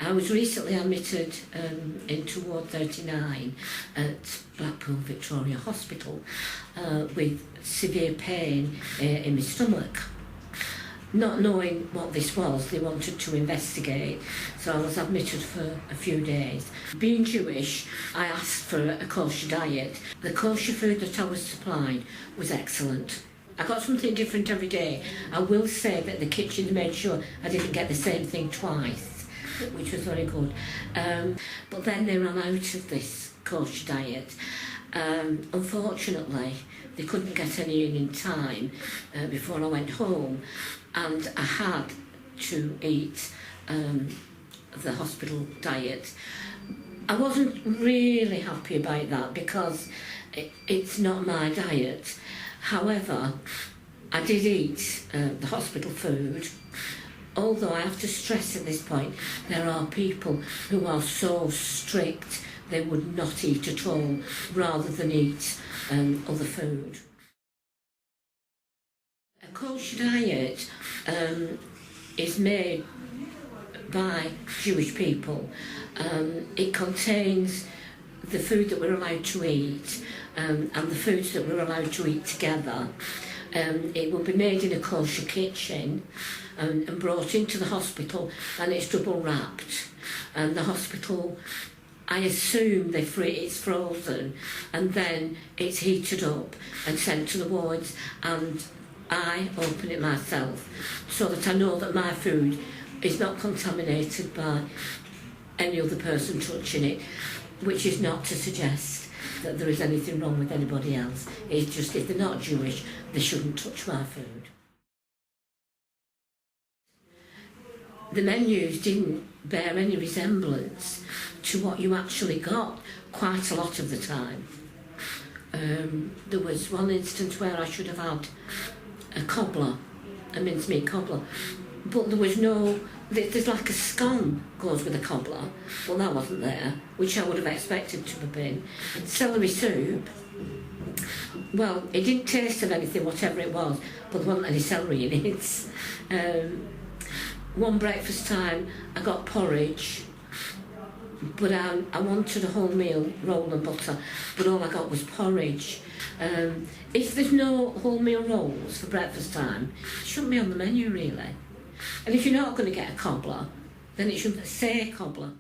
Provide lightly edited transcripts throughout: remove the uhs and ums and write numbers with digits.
I was recently admitted into Ward 39 at Blackpool Victoria Hospital with severe pain in my stomach. Not knowing what this was, they wanted to investigate, so I was admitted for a few days. Being Jewish, I asked for a kosher diet. The kosher food that I was supplied was excellent. I got something different every day. I will say that the kitchen made sure I didn't get the same thing twice, which was very good. But then they ran out of this kosher diet. Unfortunately, they couldn't get any in time before I went home, and I had to eat the hospital diet. I wasn't really happy about that because it's not my diet. However, I did eat the hospital food, although I have to stress at this point, there are people who are so strict they would not eat at all rather than eat other food. A kosher diet is made by Jewish people. It contains the food that we're allowed to eat and the foods that we're allowed to eat together. It will be made in a kosher kitchen and brought into the hospital, and it's double wrapped. And the hospital, I assume it's frozen, and then it's heated up and sent to the wards, and I open it myself so that I know that my food is not contaminated by any other person touching it, which is not to suggest that there is anything wrong with anybody else. It's just if they're not Jewish, they shouldn't touch my food. The menus didn't bear any resemblance to what you actually got quite a lot of the time. There was one instance where I should have had a cobbler, a mincemeat cobbler, but there was no, there's like a scone goes with a cobbler, well that wasn't there, which I would have expected to have been. Celery soup, well it didn't taste of anything whatever it was, but there wasn't any celery in it. One breakfast time I got porridge, but I wanted a wholemeal roll and butter, but all I got was porridge. If there's no wholemeal rolls for breakfast time, it shouldn't be on the menu really. And if you're not going to get a cobbler, then it shouldn't say cobbler.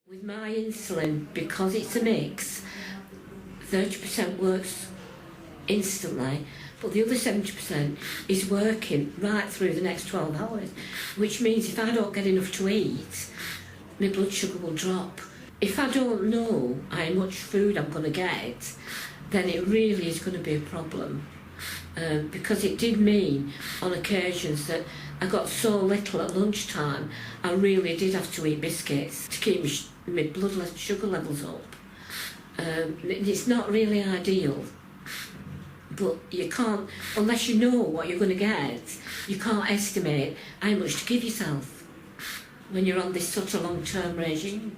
With my insulin, because it's a mix, 30% works instantly, but the other 70% is working right through the next 12 hours, which means if I don't get enough to eat, my blood sugar will drop. If I don't know how much food I'm going to get, then it really is going to be a problem. Because it did mean on occasions that I got so little at lunchtime, I really did have to eat biscuits to keep my blood sugar levels up. It's not really ideal, but you can't, unless you know what you're going to get, you can't estimate how much to give yourself when you're on this such a long-term regime.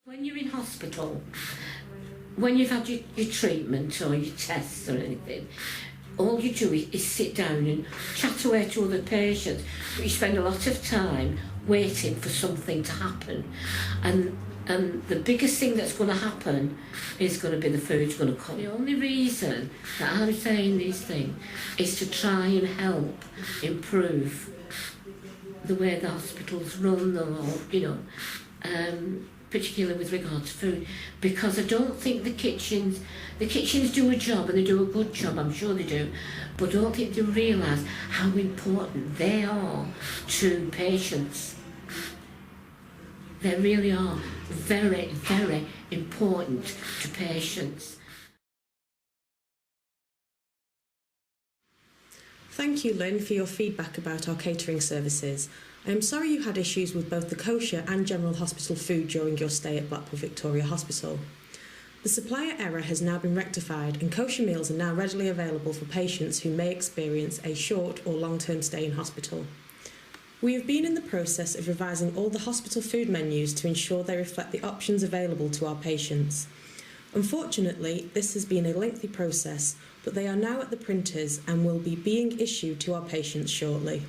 When you're in hospital, when you've had your treatment or your tests or anything, all you do is sit down and chat away to other patients, but you spend a lot of time waiting for something to happen. And the biggest thing that's going to happen is going to be the food's going to come. The only reason that I'm saying these things is to try and help improve the way the hospitals run, or, particularly with regard to food, because I don't think the kitchens do a job, and they do a good job, I'm sure they do, but I don't think they realise how important they are to patients. They really are very, very important to patients. Thank you, Lynne, for your feedback about our catering services. I am sorry you had issues with both the kosher and general hospital food during your stay at Blackpool Victoria Hospital. The supplier error has now been rectified, and kosher meals are now readily available for patients who may experience a short or long-term stay in hospital. We have been in the process of revising all the hospital food menus to ensure they reflect the options available to our patients. Unfortunately, this has been a lengthy process, but they are now at the printers and will be being issued to our patients shortly.